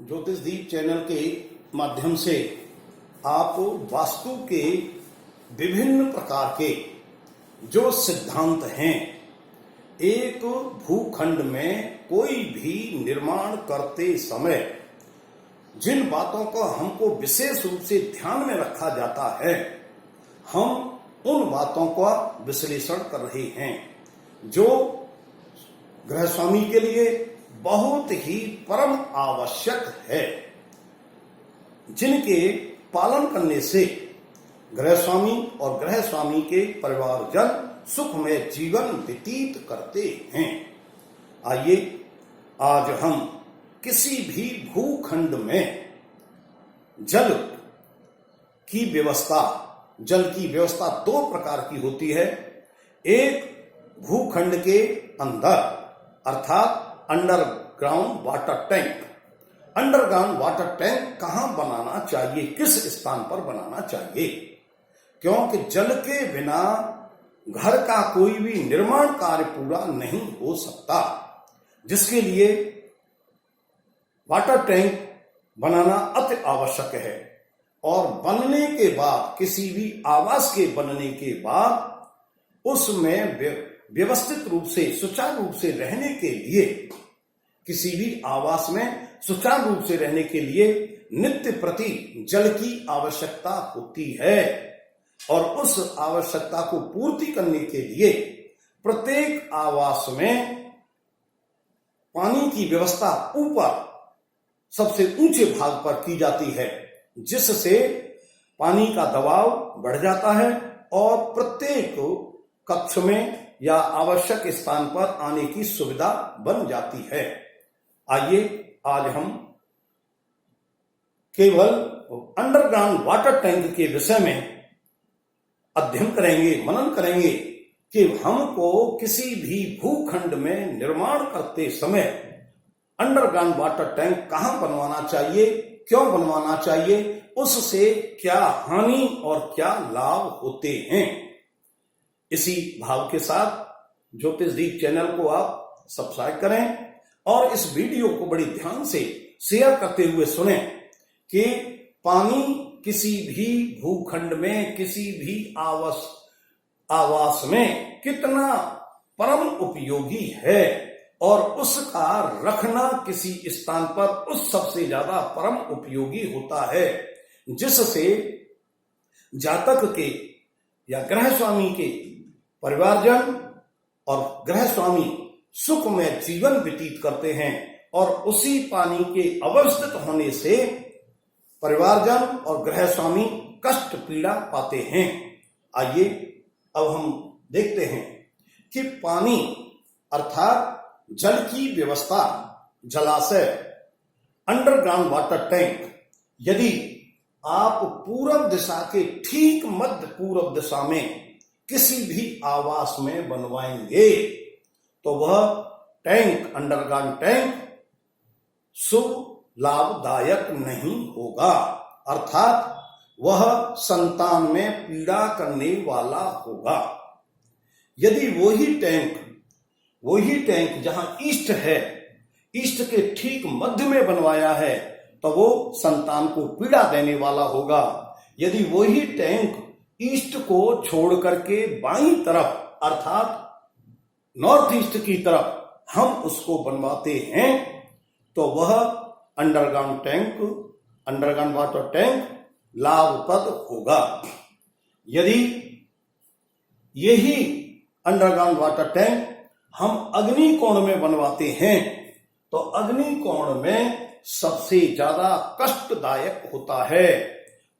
ज्योतिषदीप channel के माध्यम से आप वास्तु के विभिन्न प्रकार के जो सिद्धांत हैं, एक भूखंड में कोई भी निर्माण करते समय जिन बातों को हमको विशेष रूप से ध्यान में रखा जाता है, हम उन बातों का विश्लेषण कर रहे हैं जो गृह स्वामी के लिए बहुत ही परम आवश्यक है, जिनके पालन करने से गृह स्वामी और गृह स्वामी के परिवारजन सुखमय जीवन व्यतीत करते हैं। आइए आज हम किसी भी भूखंड में जल की व्यवस्था दो प्रकार की होती है। एक भूखंड के अंदर अर्थात underground water tank. Underground water tank कहां बनाना चाहिए, किस स्थान पर बनाना चाहिए? क्योंकि जल के बिना घर का कोई भी निर्माण कार्य पूरा नहीं हो सकता, जिसके लिए वाटर टैंक बनाना अति आवश्यक है। और बनने के बाद, किसी भी आवास के बनने के बाद उसमें व्यवस्थित रूप से सुचारू रूप से रहने के लिए, किसी भी आवास में सुचारू रूप से रहने के लिए नित्य प्रति जल की आवश्यकता होती है। और उस आवश्यकता को पूर्ति करने के लिए प्रत्येक आवास में पानी की व्यवस्था ऊपर सबसे ऊंचे भाग पर की जाती है, जिससे पानी का दबाव बढ़ जाता है और प्रत्येक कक्ष में या आवश्यक स्थान पर आने की सुविधा बन जाती है। आइए आज हम केवल अंडरग्राउंड वाटर टैंक के विषय में अध्ययन करेंगे, मनन करेंगे कि हमको किसी भी भूखंड में निर्माण करते समय अंडरग्राउंड वाटर टैंक कहां बनवाना चाहिए, क्यों बनवाना चाहिए, उससे क्या हानि और क्या लाभ होते हैं। इसी भाव के साथ ज्योतिषदीप चैनल को आप सब्सक्राइब करें और इस वीडियो को बड़ी ध्यान से शेयर करते हुए सुनें कि पानी किसी भी भूखंड में, किसी भी आवास में कितना परम उपयोगी है और उसका रखना किसी स्थान पर उस सबसे ज्यादा परम उपयोगी होता है, जिससे जातक के या गृह स्वामी के परिवारजन और गृह स्वामी सुखमय जीवन व्यतीत करते हैं। और उसी पानी के अवस्थित होने से परिवारजन और गृह स्वामी कष्ट पीड़ा पाते हैं। आइए अब हम देखते हैं कि पानी अर्थात जल की व्यवस्था, जलाशय, अंडरग्राउंड वाटर टैंक यदि आप पूर्व दिशा के ठीक मध्य पूर्व दिशा में किसी भी आवास में बनवाएंगे तो वह टैंक, अंडरग्राउंड टैंक शुभ लाभदायक नहीं होगा, अर्थात वह संतान में पीड़ा करने वाला होगा। यदि वही टैंक जहां ईस्ट है, ईस्ट के ठीक मध्य में बनवाया है तो वो संतान को पीड़ा देने वाला होगा। यदि वही टैंक ईस्ट को छोड़ करके बाईं तरफ अर्थात नॉर्थ ईस्ट की तरफ हम उसको बनवाते हैं तो वह अंडरग्राउंड वाटर टैंक लाभप्रद होगा। यदि यही अंडरग्राउंड वाटर टैंक हम अग्नि कोण में बनवाते हैं तो अग्नि कोण में सबसे ज्यादा कष्टदायक होता है।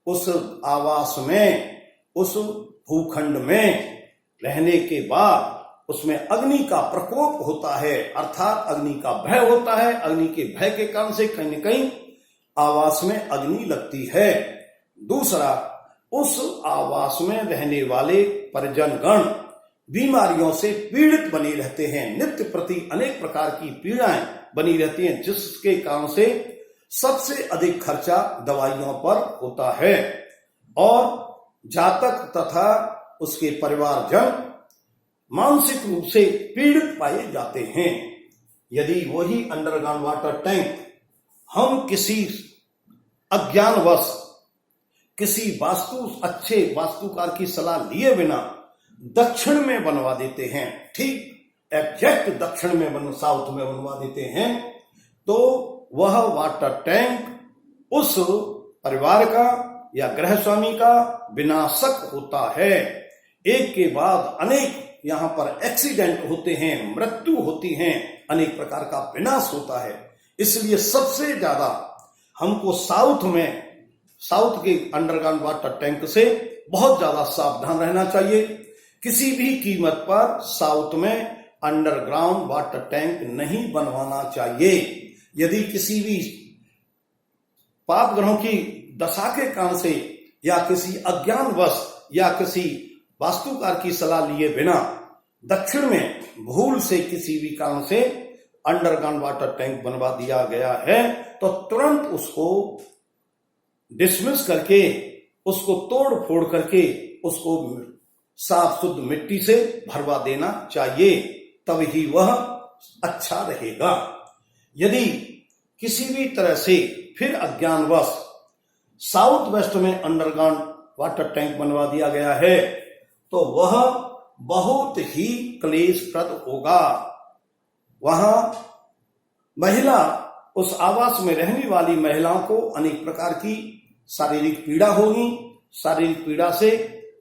उस आवास में, उस भूखंड में रहने के बाद उसमें अग्नि का प्रकोप होता है, अर्थात अग्नि का भय होता है। अग्नि के भय के कारण से कहीं न कहीं आवास में अग्नि लगती है। दूसरा, उस आवास में रहने वाले परिजनगण बीमारियों से पीड़ित बने रहते हैं, नित्य प्रति अनेक प्रकार की पीड़ाएं बनी रहती हैं, जिसके कारण से सबसे अधिक खर्चा दवाइयों पर होता है और जातक तथा उसके परिवारजन मानसिक रूप से पीड़ित पाए जाते हैं। यदि वही अंडरग्राउंड वाटर टैंक हम किसी अज्ञानवश किसी अच्छे वास्तुकार की सलाह लिए बिना दक्षिण में बनवा देते हैं, ठीक एग्जैक्ट दक्षिण में साउथ में बनवा देते हैं, तो वह वाटर टैंक उस परिवार का या गृह स्वामी का विनाशक होता है। एक के बाद अनेक यहाँ पर एक्सीडेंट होते हैं, मृत्यु होती है, अनेक प्रकार का विनाश होता है। इसलिए सबसे ज्यादा हमको साउथ के अंडरग्राउंड वाटर टैंक से बहुत ज्यादा सावधान रहना चाहिए। किसी भी कीमत पर साउथ में अंडरग्राउंड वाटर टैंक नहीं बनवाना चाहिए। यदि किसी भी पाप ग्रहों की दशा के कारण से या किसी अज्ञानवश या किसी वास्तुकार की सलाह लिए बिना दक्षिण में भूल से किसी भी कारण से अंडरग्राउंड वाटर टैंक बनवा दिया गया है, तो तुरंत उसको डिसमिस करके, उसको तोड़ फोड़ करके, उसको साफ शुद्ध मिट्टी से भरवा देना चाहिए, तभी वह अच्छा रहेगा। यदि किसी भी तरह से फिर अज्ञानवश साउथ वेस्ट में अंडरग्राउंड वाटर टैंक बनवा दिया गया है, तो वह बहुत ही क्लेशप्रद होगा। वहां महिला, उस आवास में रहने वाली महिलाओं को अनेक प्रकार की शारीरिक पीड़ा होगी। शारीरिक पीड़ा से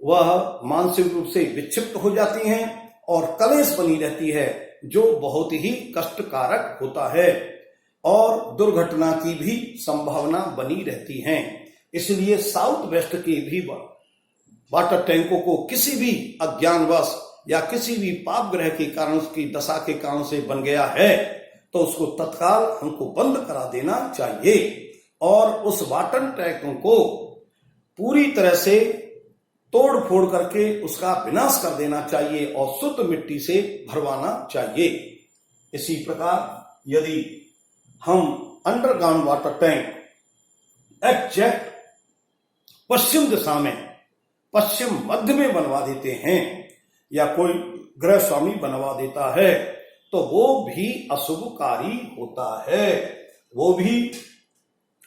वह मानसिक रूप से विक्षिप्त हो जाती हैं और कलेश बनी रहती है, जो बहुत ही कष्टकारक होता है और दुर्घटना की भी संभावना बनी रहती है। इसलिए साउथ वेस्ट के भी वाटर टैंकों को किसी भी अज्ञानवश या किसी भी पाप ग्रह के कारण, उसकी दशा के कारण से बन गया है, तो उसको तत्काल हमको बंद करा देना चाहिए और उस वाटर टैंकों को पूरी तरह से तोड़ फोड़ करके उसका विनाश कर देना चाहिए और शुद्ध मिट्टी से भरवाना चाहिए। इसी प्रकार यदि हम अंडरग्राउंड वाटर टैंक एग्जैक्ट पश्चिम दिशा में, पश्चिम मध्य में बनवा देते हैं या कोई गृह स्वामी बनवा देता है, तो वो भी अशुभकारी होता है, वो भी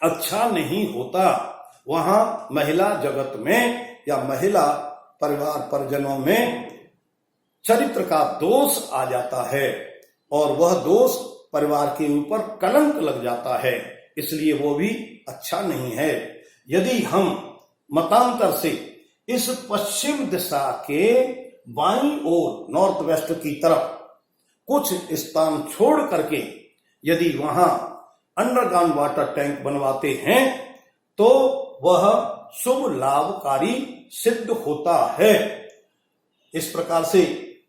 अच्छा नहीं होता। वहां महिला जगत में या महिला परिवार परिजनों में चरित्र का दोष आ जाता है और वह दोष परिवार के ऊपर कलंक लग जाता है, इसलिए वो भी अच्छा नहीं है। यदि हम मतांतर से इस पश्चिम दिशा के बाईं ओर नॉर्थ वेस्ट की तरफ कुछ स्थान छोड़ करके यदि वहां अंडरग्राउंड वाटर टैंक बनवाते हैं, तो वह शुभ लाभकारी सिद्ध होता है। इस प्रकार से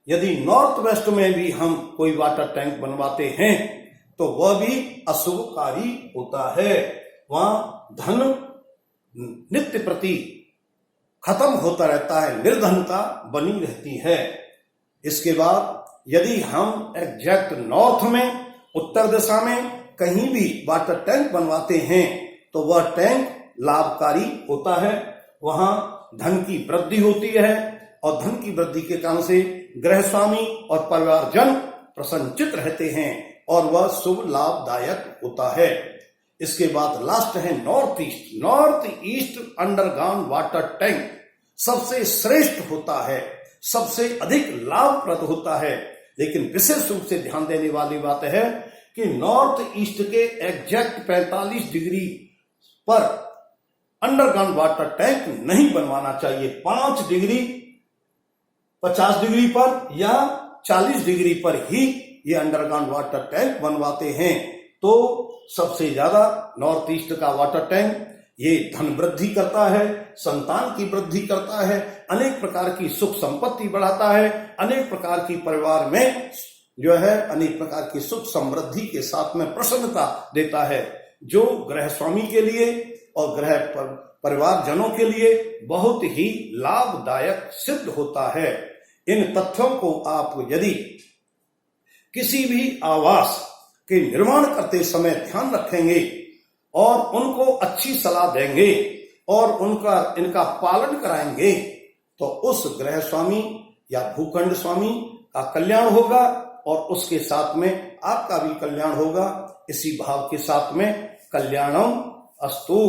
यदि नॉर्थ वेस्ट में भी हम कोई वाटर टैंक बनवाते हैं, तो वह भी अशुभकारी होता है। वहां धन नित्य प्रति खत्म होता रहता है, निर्धनता बनी रहती है। इसके बाद यदि हम एग्जैक्ट नॉर्थ में, उत्तर दिशा में कहीं भी वाटर टैंक बनवाते हैं, तो वह टैंक लाभकारी होता है। वहां धन की वृद्धि होती है और धन की वृद्धि के कारण से गृह स्वामी और परिवारजन प्रसन्नचित रहते हैं और वह शुभ लाभदायक होता है। इसके बाद लास्ट है north east. North east underground water tank सबसे श्रेष्ठ होता है, सबसे अधिक लाभप्रद होता है। लेकिन विशेष रूप से ध्यान देने वाली बात है कि नॉर्थ ईस्ट के एग्जैक्ट 45 डिग्री पर अंडरग्राउंड वाटर टैंक नहीं बनवाना चाहिए। 5 डिग्री 50 डिग्री पर या 40 डिग्री पर ही ये अंडरग्राउंड वाटर टैंक बनवाते हैं। तो सबसे ज्यादा नॉर्थ ईस्ट का वाटर टैंक ये धन वृद्धि करता है, संतान की वृद्धि करता है, अनेक प्रकार की सुख संपत्ति बढ़ाता है, अनेक प्रकार की परिवार में जो है अनेक प्रकार की सुख समृद्धि के साथ में प्रसन्नता देता है, जो गृह स्वामी के लिए और गृह परिवार जनों के लिए बहुत ही लाभदायक सिद्ध होता है। इन तथ्यों को आप यदि किसी भी आवास के निर्माण करते समय ध्यान रखेंगे और उनको अच्छी सलाह देंगे और इनका पालन कराएंगे, तो उस गृह स्वामी या भूखंड स्वामी का कल्याण होगा और उसके साथ में आपका भी कल्याण होगा। इसी भाव के साथ में कल्याणम अस्तु।